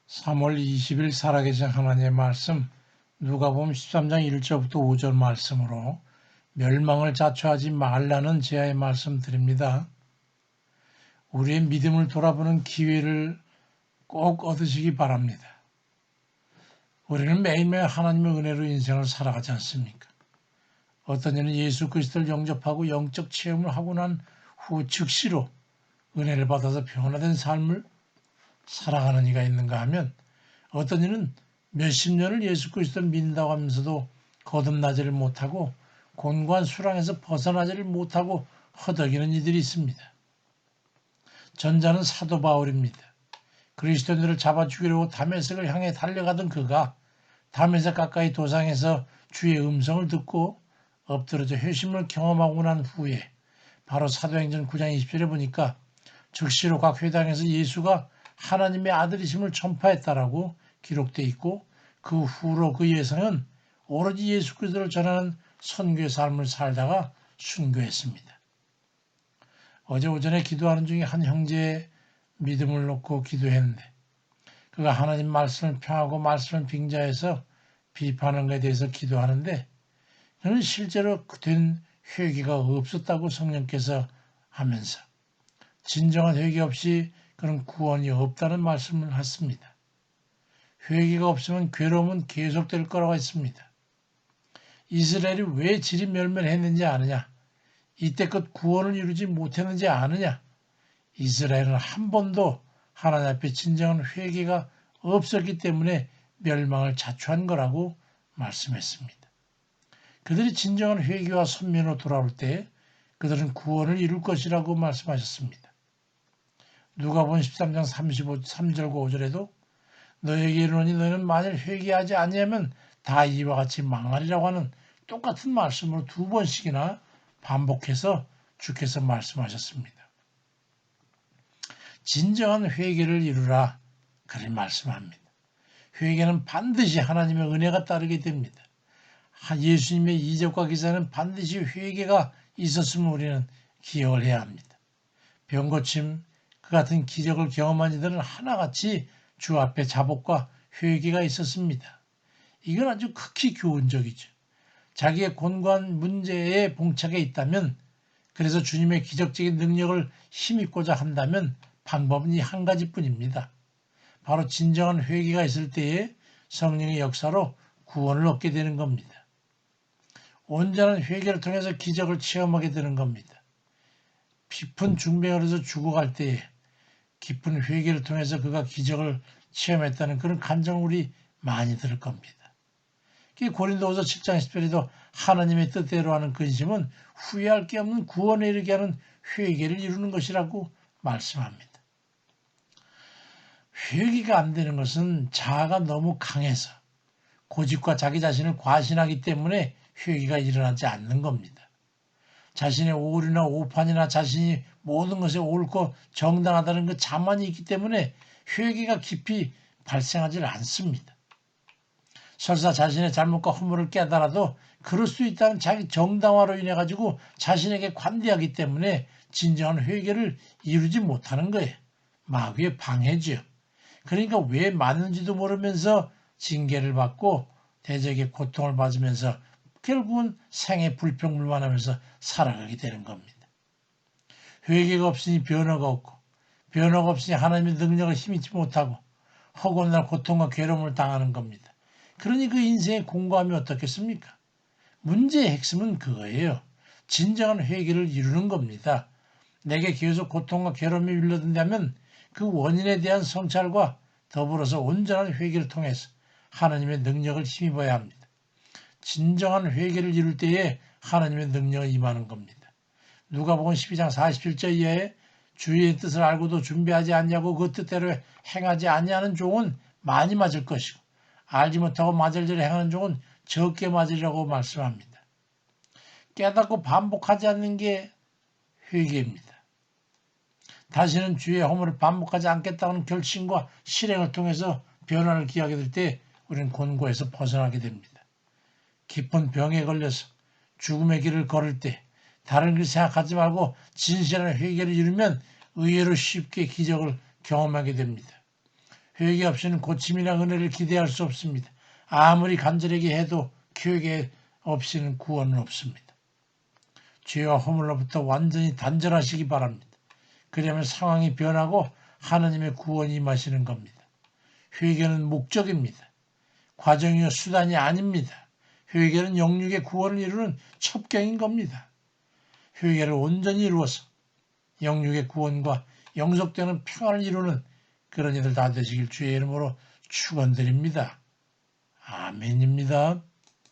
3월 20일 살아계신 하나님의 말씀 누가복음 13장 1절부터 5절 말씀으로 멸망을 자초하지 말라는 제하의 말씀 드립니다. 우리의 믿음을 돌아보는 기회를 꼭 얻으시기 바랍니다. 우리는 매일매일 하나님의 은혜로 인생을 살아가지 않습니까? 어떤 이는 예수 그리스도를 영접하고 영적 체험을 하고 난 후 즉시로 은혜를 받아서 변화된 삶을 살아가는 이가 있는가 하면 어떤 이는 몇십 년을 예수 그리스도를 믿는다고 하면서도 거듭나지를 못하고 곤고한 수렁에서 벗어나지를 못하고 허덕이는 이들이 있습니다. 전자는 사도 바울입니다. 그리스도인들을 잡아 죽이려고 다메섹을 향해 달려가던 그가 다메섹 가까이 도상에서 주의 음성을 듣고 엎드려져 회심을 경험하고 난 후에 바로 사도행전 9장 20절에 보니까 즉시로 각 회당에서 예수가 하나님의 아들이심을 전파했다라고 기록되어 있고 그 후로 그 예성은 오로지 예수 그리스도를 전하는 선교의 삶을 살다가 순교했습니다. 어제 오전에 기도하는 중에 한 형제의 믿음을 놓고 기도했는데 그가 하나님 말씀을 평하고 말씀을 빙자해서 비판하는 것에 대해서 기도하는데 그는 실제로 된 회개가 없었다고 성령께서 하면서 진정한 회개 없이 그런 구원이 없다는 말씀을 했습니다. 회개가 없으면 괴로움은 계속될 거라고 했습니다. 이스라엘이 왜 지리멸멸했는지 아느냐? 이때껏 구원을 이루지 못했는지 아느냐? 이스라엘은 한 번도 하나님 앞에 진정한 회개가 없었기 때문에 멸망을 자초한 거라고 말씀했습니다. 그들이 진정한 회개와 선면으로 돌아올 때 그들은 구원을 이룰 것이라고 말씀하셨습니다. 누가복음 13장 3절과 5절에도 너에게 이르노니 너희는 만일 회개하지 아니하면 다 이와 같이 망하리라고 하는 똑같은 말씀으로 두 번씩이나 반복해서 주께서 말씀하셨습니다. 진정한 회개를 이루라 그렇게 말씀합니다. 회개는 반드시 하나님의 은혜가 따르게 됩니다. 예수님의 이적과 기사는 반드시 회개가 있었음을 우리는 기억을 해야 합니다. 병고침 그 같은 기적을 경험한 이들은 하나같이 주 앞에 자복과 회개가 있었습니다. 이건 아주 극히 교훈적이죠. 자기의 곤고한 문제에 봉착해 있다면 그래서 주님의 기적적인 능력을 힘입고자 한다면 방법은 이 한 가지뿐입니다. 바로 진정한 회개가 있을 때에 성령의 역사로 구원을 얻게 되는 겁니다. 온전한 회개를 통해서 기적을 체험하게 되는 겁니다. 깊은 중병으로서 죽어갈 때에 깊은 회개를 통해서 그가 기적을 체험했다는 그런 감정을 우리 많이 들을 겁니다. 고린도후서 7장 10절에도 하나님의 뜻대로 하는 근심은 후회할 게 없는 구원에 이르게 하는 회개를 이루는 것이라고 말씀합니다. 회개가 안 되는 것은 자아가 너무 강해서 고집과 자기 자신을 과신하기 때문에 회개가 일어나지 않는 겁니다. 자신의 오류나 오판이나 자신이 모든 것에 옳고 정당하다는 그 자만이 있기 때문에 회개가 깊이 발생하지 않습니다. 설사 자신의 잘못과 허물을 깨달아도 그럴 수 있다는 자기 정당화로 인해 가지고 자신에게 관대하기 때문에 진정한 회개를 이루지 못하는 거예요. 마귀의 방해죠. 그러니까 왜 맞는지도 모르면서 징계를 받고 대적의 고통을 받으면서 결국은 생의 불평불만하면서 살아가게 되는 겁니다. 회개가 없으니 변화가 없고 변화가 없으니 하나님의 능력을 힘입지 못하고 허구날 고통과 괴로움을 당하는 겁니다. 그러니 그 인생의 공고함이 어떻겠습니까? 문제의 핵심은 그거예요. 진정한 회개를 이루는 겁니다. 내게 계속 고통과 괴로움이 밀려든다면 그 원인에 대한 성찰과 더불어서 온전한 회개를 통해서 하나님의 능력을 힘입어야 합니다. 진정한 회개를 이룰 때에 하나님의 능력이 임하는 겁니다. 누가복음 12장 47절 이하에 주의 뜻을 알고도 준비하지 않냐고 그 뜻대로 행하지 아니하는 종은 많이 맞을 것이고 알지 못하고 맞을 대로 행하는 종은 적게 맞으리라고 말씀합니다. 깨닫고 반복하지 않는 게 회개입니다. 다시는 주의 허물을 반복하지 않겠다는 결심과 실행을 통해서 변화를 기하게 될 때 우리는 곤고에서 벗어나게 됩니다. 깊은 병에 걸려서 죽음의 길을 걸을 때 다른 길 생각하지 말고 진실한 회개를 이루면 의외로 쉽게 기적을 경험하게 됩니다. 회개 없이는 고침이나 은혜를 기대할 수 없습니다. 아무리 간절하게 해도 회개 없이는 구원은 없습니다. 죄와 허물로부터 완전히 단절하시기 바랍니다. 그러면 상황이 변하고 하나님의 구원이 임하시는 겁니다. 회개는 목적입니다. 과정이요 수단이 아닙니다. 회개는 영육의 구원을 이루는 첩경인 겁니다. 회개를 온전히 이루어서 영육의 구원과 영속되는 평안을 이루는 그런 이들 다 되시길 주의 이름으로 축원드립니다. 아멘입니다.